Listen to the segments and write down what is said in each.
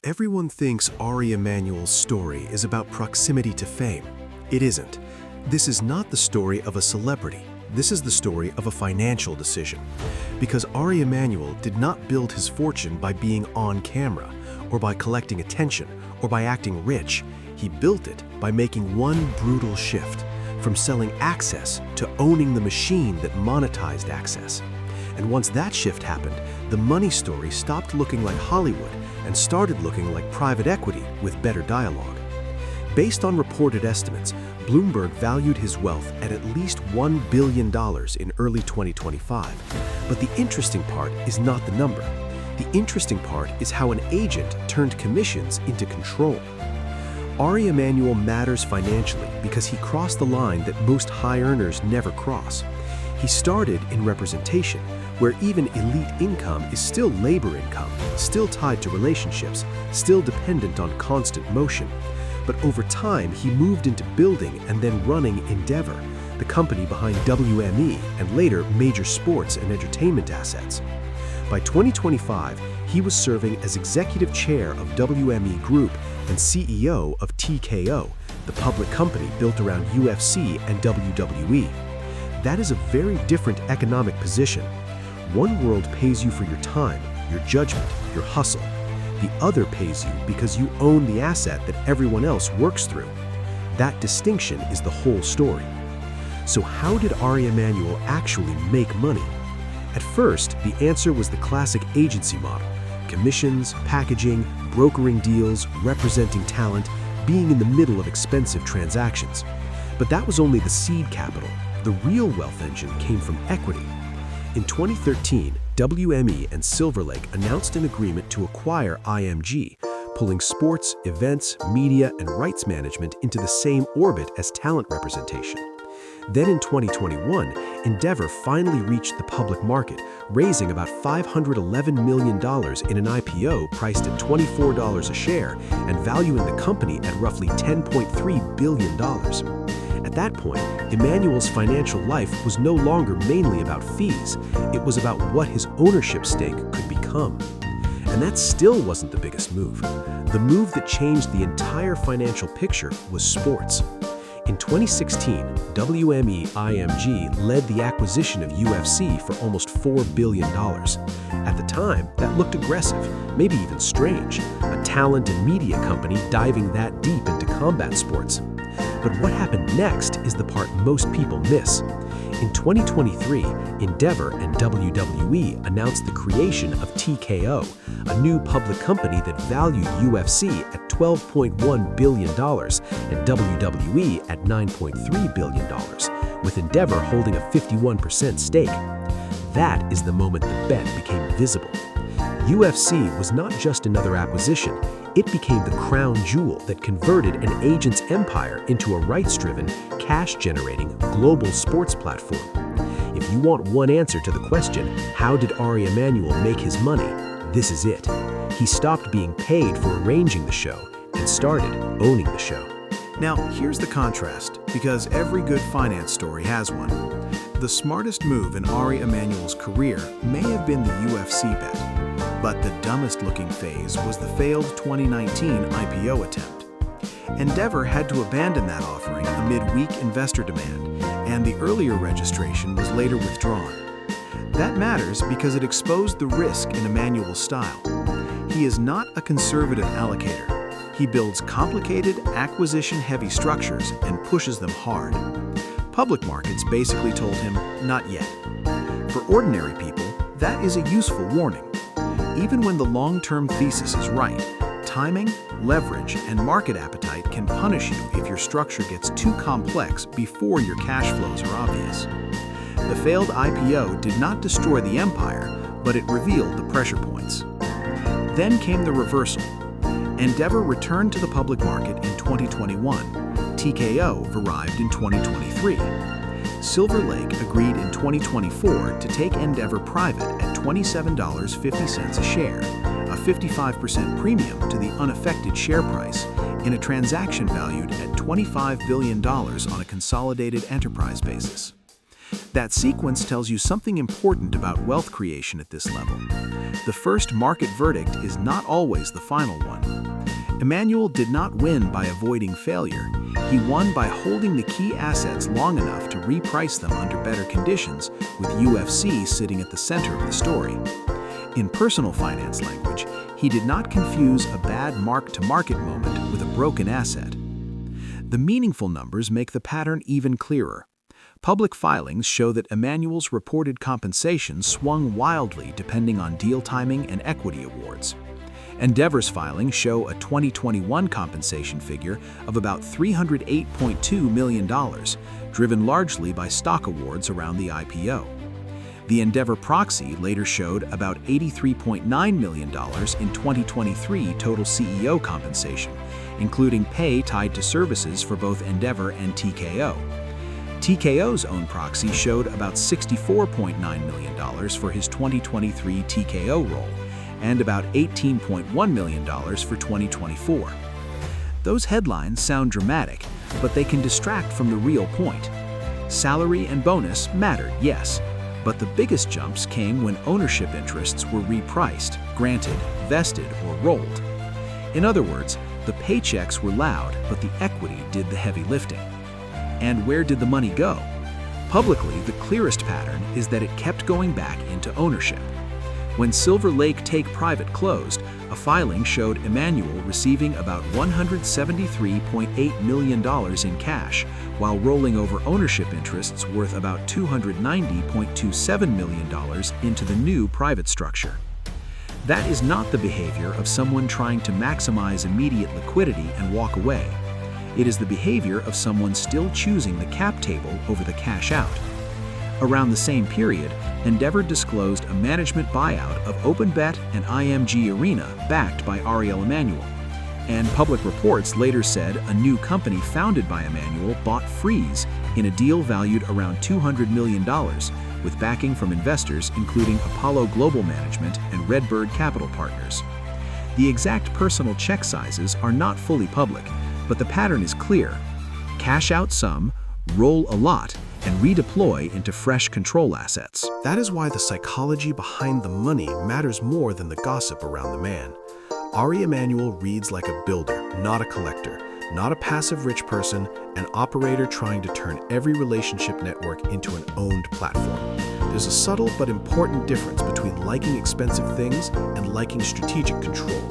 Everyone thinks Ari Emanuel's story is about proximity to fame. It isn't. This is not the story of a celebrity. This is the story of a financial decision. Because Ari Emanuel did not build his fortune by being on camera, or by collecting attention, or by acting rich. He built it by making one brutal shift, from selling access to owning the machine that monetized access. And once that shift happened, the money story stopped looking like Hollywood and started looking like private equity with better dialogue. Based on reported estimates, Bloomberg valued his wealth at least $1 billion in early 2025. But the interesting part is not the number. The interesting part is how an agent turned commissions into control. Ari Emanuel matters financially because he crossed the line that most high earners never cross. He started in representation, where even elite income is still labor income, still tied to relationships, still dependent on constant motion. But over time, he moved into building and then running Endeavor, the company behind WME and later major sports and entertainment assets. By 2025, he was serving as executive chair of WME Group and CEO of TKO, the public company built around UFC and WWE. That is a very different economic position. One world pays you for your time, your judgment, your hustle. The other pays you because you own the asset that everyone else works through. That distinction is the whole story. So how did Ari Emanuel actually make money? At first, the answer was the classic agency model: commissions, packaging, brokering deals, representing talent, being in the middle of expensive transactions. But that was only the seed capital. The real wealth engine came from equity. In 2013, WME and Silver Lake announced an agreement to acquire IMG, pulling sports, events, media, and rights management into the same orbit as talent representation. Then in 2021, Endeavor finally reached the public market, raising about $511 million in an IPO priced at $24 a share and valuing the company at roughly $10.3 billion. At that point, Emanuel's financial life was no longer mainly about fees. It was about what his ownership stake could become. And that still wasn't the biggest move. The move that changed the entire financial picture was sports. In 2016, WME IMG led the acquisition of UFC for almost $4 billion. At the time, that looked aggressive, maybe even strange, a talent and media company diving that deep into combat sports. But what happened next is the part most people miss. In 2023, Endeavor and WWE announced the creation of TKO, a new public company that valued UFC at $12.1 billion and WWE at $9.3 billion, with Endeavor holding a 51% stake. That is the moment the bet became visible. UFC was not just another acquisition. It became the crown jewel that converted an agent's empire into a rights-driven, cash-generating global sports platform. If you want one answer to the question, how did Ari Emanuel make his money? This is it. He stopped being paid for arranging the show and started owning the show. Now, here's the contrast, because every good finance story has one. The smartest move in Ari Emanuel's career may have been the UFC bet. But the dumbest-looking phase was the failed 2019 IPO attempt. Endeavor had to abandon that offering amid weak investor demand, and the earlier registration was later withdrawn. That matters because it exposed the risk in Emanuel's style. He is not a conservative allocator. He builds complicated, acquisition-heavy structures and pushes them hard. Public markets basically told him, not yet. For ordinary people, that is a useful warning. Even when the long-term thesis is right, timing, leverage, and market appetite can punish you if your structure gets too complex before your cash flows are obvious. The failed IPO did not destroy the empire, but it revealed the pressure points. Then came the reversal. Endeavor returned to the public market in 2021. TKO arrived in 2023. Silver Lake agreed in 2024 to take Endeavor private at $27.50 a share, a 55% premium to the unaffected share price, in a transaction valued at $25 billion on a consolidated enterprise basis. That sequence tells you something important about wealth creation at this level. The first market verdict is not always the final one. Emanuel did not win by avoiding failure. He won by holding the key assets long enough to reprice them under better conditions, with UFC sitting at the center of the story. In personal finance language, he did not confuse a bad mark-to-market moment with a broken asset. The meaningful numbers make the pattern even clearer. Public filings show that Emanuel's reported compensation swung wildly depending on deal timing and equity awards. Endeavor's filings show a 2021 compensation figure of about $308.2 million, driven largely by stock awards around the IPO. The Endeavor proxy later showed about $83.9 million in 2023 total CEO compensation, including pay tied to services for both Endeavor and TKO. TKO's own proxy showed about $64.9 million for his 2023 TKO role, and about $18.1 million for 2024. Those headlines sound dramatic, but they can distract from the real point. Salary and bonus mattered, yes, but the biggest jumps came when ownership interests were repriced, granted, vested, or rolled. In other words, the paychecks were loud, but the equity did the heavy lifting. And where did the money go? Publicly, the clearest pattern is that it kept going back into ownership. When Silver Lake Take Private closed, a filing showed Emanuel receiving about $173.8 million in cash, while rolling over ownership interests worth about $290.27 million into the new private structure. That is not the behavior of someone trying to maximize immediate liquidity and walk away. It is the behavior of someone still choosing the cap table over the cash out. Around the same period, Endeavor disclosed a management buyout of OpenBet and IMG Arena backed by Ari Emanuel. And public reports later said a new company founded by Emanuel bought Freeze in a deal valued around $200 million, with backing from investors including Apollo Global Management and Redbird Capital Partners. The exact personal check sizes are not fully public, but the pattern is clear. Cash out some, roll a lot, and redeploy into fresh control assets. That is why the psychology behind the money matters more than the gossip around the man. Ari Emanuel reads like a builder, not a collector, not a passive rich person, an operator trying to turn every relationship network into an owned platform. There's a subtle but important difference between liking expensive things and liking strategic control.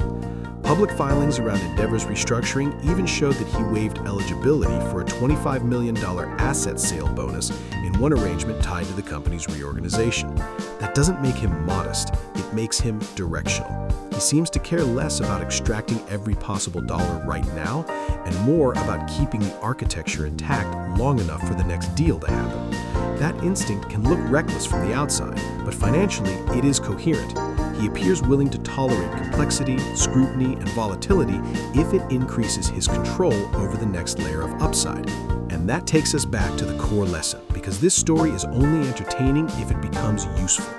Public filings around Endeavor's restructuring even showed that he waived eligibility for a $25 million asset sale bonus in one arrangement tied to the company's reorganization. That doesn't make him modest, it makes him directional. He seems to care less about extracting every possible dollar right now and more about keeping the architecture intact long enough for the next deal to happen. That instinct can look reckless from the outside, but financially it is coherent. He appears willing to tolerate complexity, scrutiny, and volatility if it increases his control over the next layer of upside. And that takes us back to the core lesson, because this story is only entertaining if it becomes useful.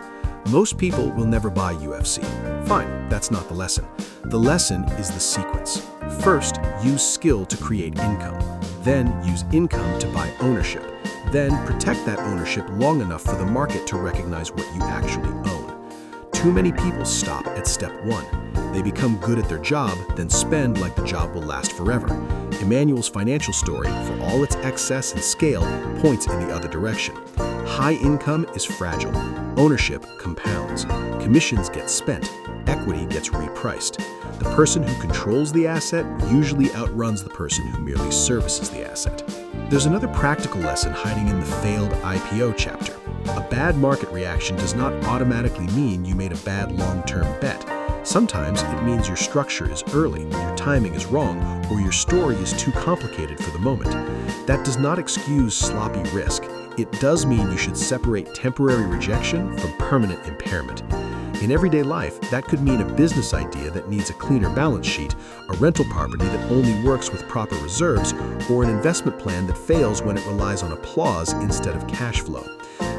Most people will never buy UFC. Fine, that's not the lesson. The lesson is the sequence. First, use skill to create income. Then, use income to buy ownership. Then, protect that ownership long enough for the market to recognize what you actually own. Too many people stop at step one. They become good at their job, then spend like the job will last forever. Emanuel's financial story, for all its excess and scale, points in the other direction. High income is fragile. Ownership compounds. Commissions get spent. Equity gets repriced. The person who controls the asset usually outruns the person who merely services the asset. There's another practical lesson hiding in the failed IPO chapter. A bad market reaction does not automatically mean you made a bad long-term bet. Sometimes it means your structure is early, your timing is wrong, or your story is too complicated for the moment. That does not excuse sloppy risk. It does mean you should separate temporary rejection from permanent impairment. In everyday life, that could mean a business idea that needs a cleaner balance sheet, a rental property that only works with proper reserves, or an investment plan that fails when it relies on applause instead of cash flow.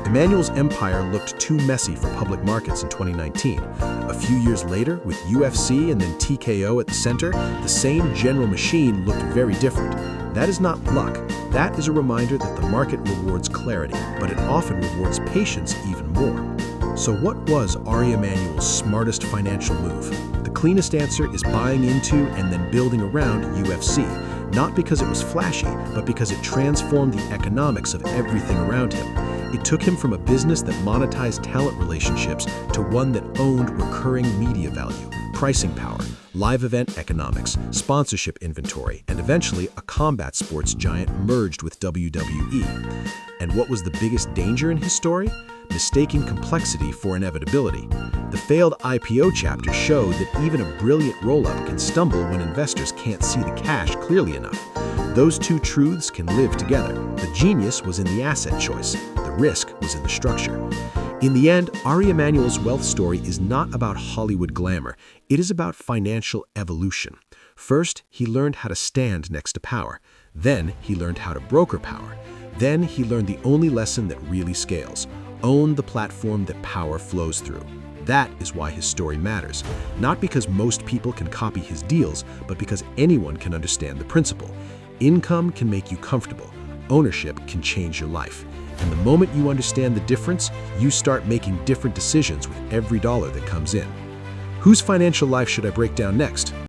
Emanuel's empire looked too messy for public markets in 2019. A few years later, with UFC and then TKO at the center, the same general machine looked very different. That is not luck. That is a reminder that the market rewards clarity, but it often rewards patience even more. So what was Ari Emanuel's smartest financial move? The cleanest answer is buying into and then building around UFC, not because it was flashy, but because it transformed the economics of everything around him. It took him from a business that monetized talent relationships to one that owned recurring media value, pricing power, live event economics, sponsorship inventory, and eventually a combat sports giant merged with WWE. And what was the biggest danger in his story? Mistaking complexity for inevitability. The failed IPO chapter showed that even a brilliant roll-up can stumble when investors can't see the cash clearly enough. Those two truths can live together. The genius was in the asset choice. The risk was in the structure. In the end, Ari Emanuel's wealth story is not about Hollywood glamour. It is about financial evolution. First, he learned how to stand next to power. Then, he learned how to broker power. Then, he learned the only lesson that really scales. Own the platform that power flows through. That is why his story matters. Not because most people can copy his deals, but because anyone can understand the principle. Income can make you comfortable. Ownership can change your life. And the moment you understand the difference, you start making different decisions with every dollar that comes in. Whose financial life should I break down next?